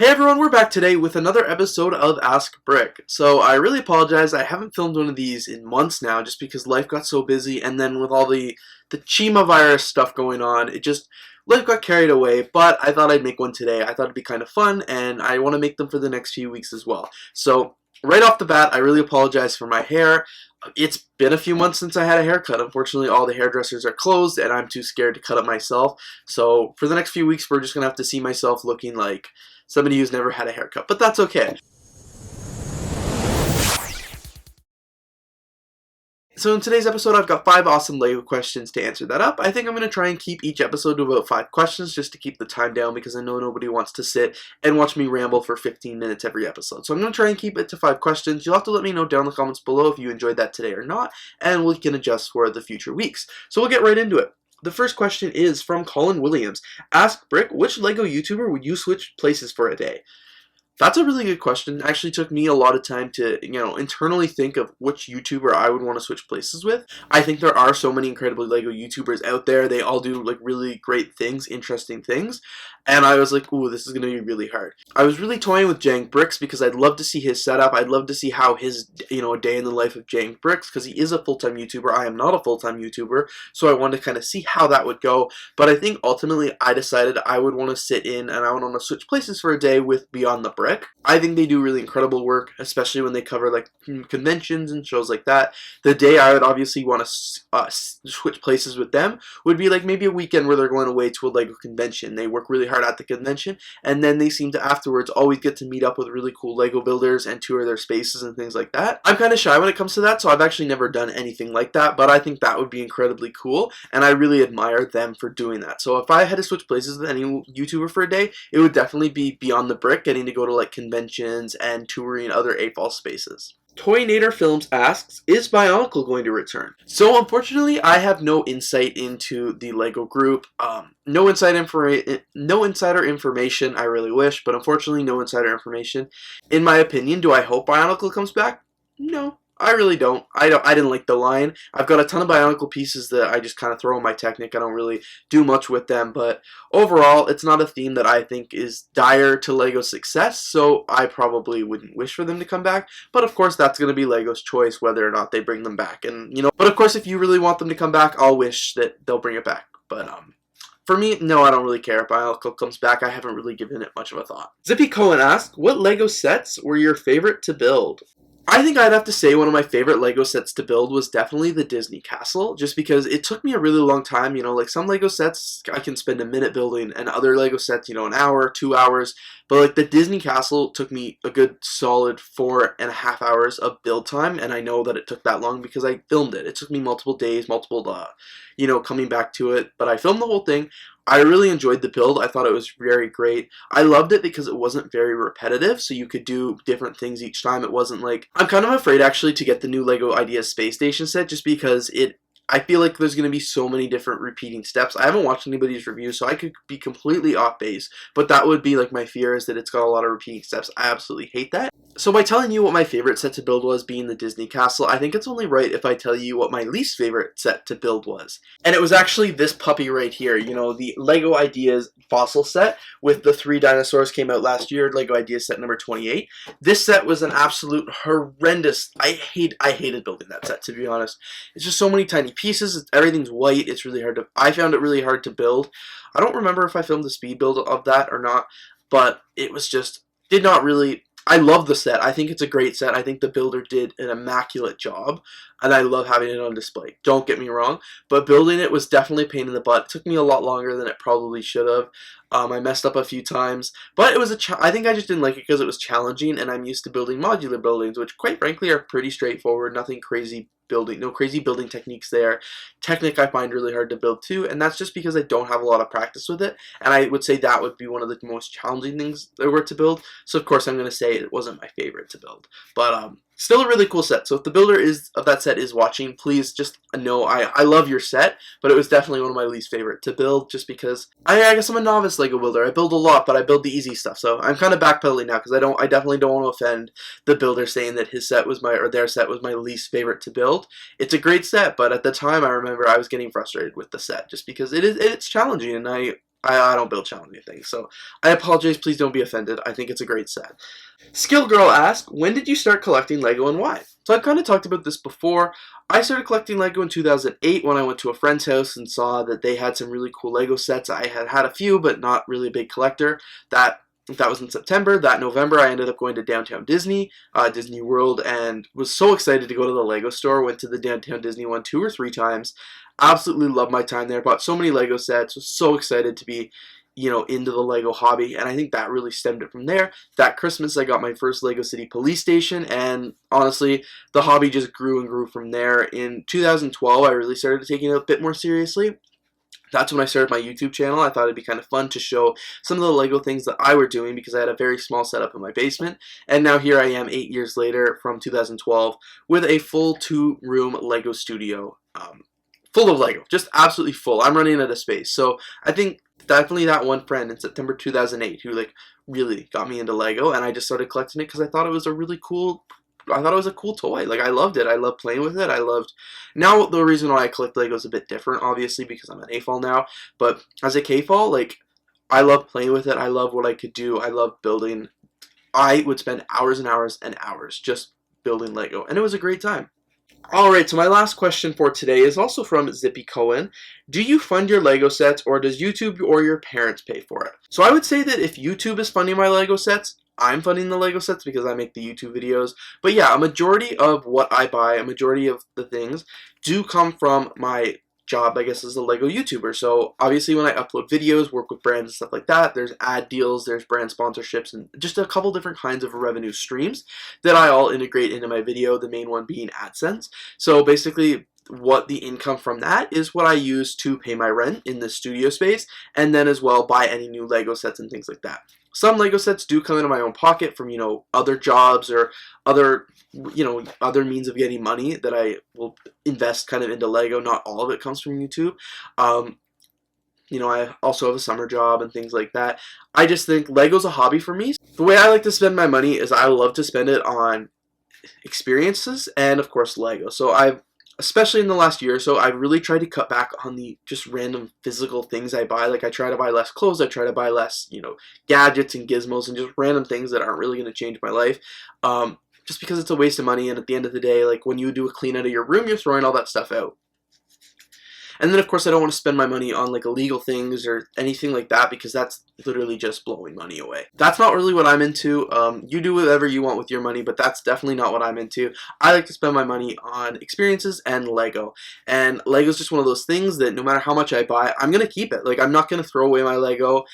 Hey everyone, we're back today with another episode of Ask Brick. So I really apologize, I haven't filmed one of these in months now just because life got so busy, and then with all the Chima virus stuff going on, life got carried away, but I thought I'd make one today. I thought it'd be kind of fun, and I want to make them for the next few weeks as well. So right off the bat, I really apologize for my hair. It's been a few months since I had a haircut. Unfortunately, all the hairdressers are closed, and I'm too scared to cut it myself. So for the next few weeks, we're just going to have to see myself looking like somebody who's never had a haircut, but that's okay. So in today's episode, I've got 5 awesome LEGO questions to answer that up. I think I'm going to try and keep each episode to about 5 questions just to keep the time down because I know nobody wants to sit and watch me ramble for 15 minutes every episode. So I'm going to try and keep it to 5 questions. You'll have to let me know down in the comments below if you enjoyed that today or not, and we can adjust for the future weeks. So we'll get right into it. The first question is from Colin Williams. Ask Brick, which LEGO YouTuber would you switch places for a day? That's a really good question. It actually took me a lot of time to, internally think of which YouTuber I would want to switch places with. I think there are so many incredible LEGO YouTubers out there. They all do like really great things, interesting things. And I was like, ooh, this is going to be really hard. I was really toying with Jank Bricks because I'd love to see his setup. I'd love to see how his, a day in the life of Jank Bricks, because he is a full-time YouTuber. I am not a full-time YouTuber, so I wanted to kind of see how that would go. But I think ultimately I decided I would want to sit in and I would want to switch places for a day with Beyond the Brick. I think they do really incredible work, especially when they cover like conventions and shows like that. The day I would obviously want to switch places with them would be like maybe a weekend where they're going away to a LEGO convention. They work really hard at the convention, and then they seem to afterwards always get to meet up with really cool LEGO builders and tour their spaces and things like that. I'm kind of shy when it comes to that, so I've actually never done anything like that, but I think that would be incredibly cool, and I really admire them for doing that. So if I had to switch places with any YouTuber for a day, it would definitely be Beyond the Brick, getting to go to like conventions and touring other AFOL spaces. Toynator Films asks, is Bionicle going to return? So unfortunately, I have no insight into the LEGO group. No insider information. I really wish, but unfortunately, no insider information. In my opinion, do I hope Bionicle comes back? No. I really don't. I didn't like the line. I've got a ton of Bionicle pieces that I just kind of throw in my Technic. I don't really do much with them, but overall, it's not a theme that I think is dire to LEGO's success, so I probably wouldn't wish for them to come back. But of course, that's going to be LEGO's choice whether or not they bring them back. And but of course, if you really want them to come back, I'll wish that they'll bring it back. But for me, no, I don't really care if Bionicle comes back. I haven't really given it much of a thought. Zippy Cohen asked, what LEGO sets were your favorite to build? I think I'd have to say one of my favorite LEGO sets to build was definitely the Disney Castle, just because it took me a really long time. Like some LEGO sets I can spend a minute building, and other LEGO sets, an hour, 2 hours. But like the Disney Castle took me a good solid 4.5 hours of build time, and I know that it took that long because I filmed it. It took me multiple days, coming back to it, but I filmed the whole thing. I really enjoyed the build. I thought it was very great. I loved it because it wasn't very repetitive, so you could do different things each time. It wasn't like... I'm kind of afraid, actually, to get the new LEGO Ideas Space Station set just because I feel like there's going to be so many different repeating steps. I haven't watched anybody's review, so I could be completely off base, but that would be like my fear, is that it's got a lot of repeating steps. I absolutely hate that. So by telling you what my favorite set to build was, being the Disney Castle, I think it's only right if I tell you what my least favorite set to build was. And it was actually this puppy right here, the LEGO Ideas fossil set with the 3 dinosaurs, came out last year, LEGO Ideas set number 28. This set was an absolute horrendous... I hated building that set, to be honest. It's just so many tiny pieces, everything's white, it's really hard to... I found it really hard to build. I don't remember if I filmed the speed build of that or not, but it was just... did not really... I love the set. I think it's a great set. I think the builder did an immaculate job, and I love having it on display. Don't get me wrong, but building it was definitely a pain in the butt. It took me a lot longer than it probably should have. I messed up a few times, but it was I think I just didn't like it because it was challenging, and I'm used to building modular buildings, which quite frankly are pretty straightforward. Nothing crazy building, no crazy building techniques there. Technic I find really hard to build too, and that's just because I don't have a lot of practice with it, and I would say that would be one of the most challenging things there were to build. So of course I'm going to say it wasn't my favorite to build, but still a really cool set. So if the builder of that set is watching, please just know I love your set, but it was definitely one of my least favorite to build, just because I guess I'm a novice LEGO builder. I build a lot, but I build the easy stuff. So I'm kind of backpedaling now because I definitely don't want to offend the builder saying that his set was their set was my least favorite to build. It's a great set, but at the time I remember I was getting frustrated with the set just because it's challenging, and I don't build challenging things. So I apologize. Please don't be offended. I think it's a great set. Skill Girl asked, when did you start collecting Lego and why? So I've kind of talked about this before. I started collecting Lego in 2008 when I went to a friend's house and saw that they had some really cool Lego sets. I had had a few, but not really a big collector. That was in September. That November, I ended up going to downtown Disney, Disney World, and was so excited to go to the Lego store. Went to the downtown Disney one 2 or 3 times. Absolutely loved my time there. Bought so many Lego sets. Was so excited to be, into the Lego hobby, and I think that really stemmed it from there. That Christmas, I got my first Lego City police station, and honestly, the hobby just grew and grew from there. In 2012, I really started taking it a bit more seriously. That's when I started my YouTube channel. I thought it'd be kind of fun to show some of the Lego things that I were doing because I had a very small setup in my basement. And now here I am 8 years later from 2012 with a full 2-room Lego studio. Full of Lego. Just absolutely full. I'm running out of space. So I think definitely that one friend in September 2008 who really got me into Lego, and I just started collecting it because I thought it was a cool toy. I loved it. I loved playing with it. Now the reason why I collect Lego is a bit different, obviously, because I'm an AFOL now. But as a KFOL, I love playing with it. I love what I could do. I love building. I would spend hours and hours and hours just building Lego, and it was a great time. Alright, so my last question for today is also from Zippy Cohen. Do you fund your Lego sets, or does YouTube or your parents pay for it? So I would say that if YouTube is funding my Lego sets, I'm funding the Lego sets because I make the YouTube videos. But yeah, a majority of what I buy, a majority of the things, do come from my job, I guess, as a Lego YouTuber. So obviously when I upload videos, work with brands and stuff like that, there's ad deals, there's brand sponsorships, and just a couple different kinds of revenue streams that I all integrate into my video, the main one being AdSense. So basically what the income from that is what I use to pay my rent in the studio space, and then as well buy any new Lego sets and things like that. Some Lego sets do come into my own pocket from, other jobs or other means of getting money that I will invest kind of into Lego. Not all of it comes from YouTube. I also have a summer job and things like that. I just think Lego's a hobby for me. The way I like to spend my money is I love to spend it on experiences and, of course, Lego. So especially in the last year or so, I've really tried to cut back on the just random physical things I buy. I try to buy less clothes, I try to buy less, gadgets and gizmos and just random things that aren't really going to change my life. Just because it's a waste of money, and at the end of the day, when you do a clean out of your room, you're throwing all that stuff out. And then, of course, I don't want to spend my money on illegal things or anything like that because that's literally just blowing money away. That's not really what I'm into. You do whatever you want with your money, but that's definitely not what I'm into. I like to spend my money on experiences and Lego. And Lego's just one of those things that no matter how much I buy, I'm going to keep it. I'm not going to throw away my Lego.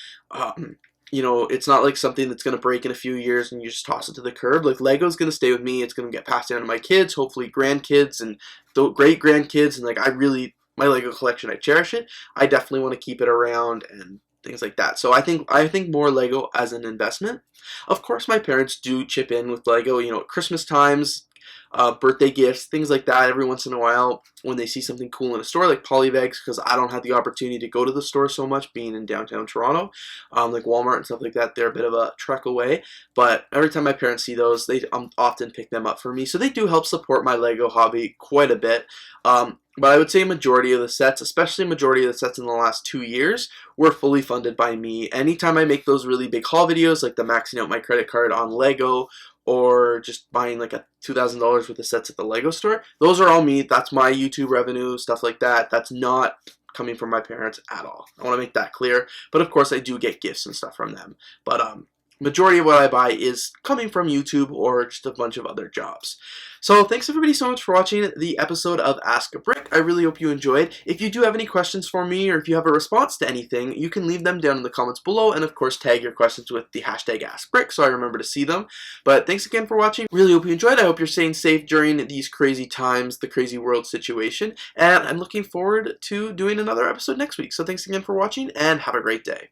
It's not like something that's going to break in a few years and you just toss it to the curb. Lego's going to stay with me. It's going to get passed down to my kids, hopefully grandkids and great-grandkids. And my Lego collection, I cherish it. I definitely want to keep it around and things like that. So I think more Lego as an investment. Of course, my parents do chip in with Lego, at Christmas times, birthday gifts, things like that. Every once in a while when they see something cool in a store, like polybags, because I don't have the opportunity to go to the store so much being in downtown Toronto, like Walmart and stuff like that. They're a bit of a trek away, but every time my parents see those, they often pick them up for me. So they do help support my Lego hobby quite a bit. But I would say majority of the sets, especially majority of the sets in the last 2 years, were fully funded by me. Anytime I make those really big haul videos, like the maxing out my credit card on Lego, or just buying a $2,000 worth of sets at the Lego store, those are all me. That's my YouTube revenue, stuff like that. That's not coming from my parents at all. I want to make that clear. But of course I do get gifts and stuff from them. But majority of what I buy is coming from YouTube or just a bunch of other jobs. So thanks everybody so much for watching the episode of Ask a Brick. I really hope you enjoyed. If you do have any questions for me, or if you have a response to anything, you can leave them down in the comments below, and of course tag your questions with the hashtag AskBrick so I remember to see them. But thanks again for watching. Really hope you enjoyed. I hope you're staying safe during these crazy times, the crazy world situation, and I'm looking forward to doing another episode next week. So thanks again for watching, and have a great day.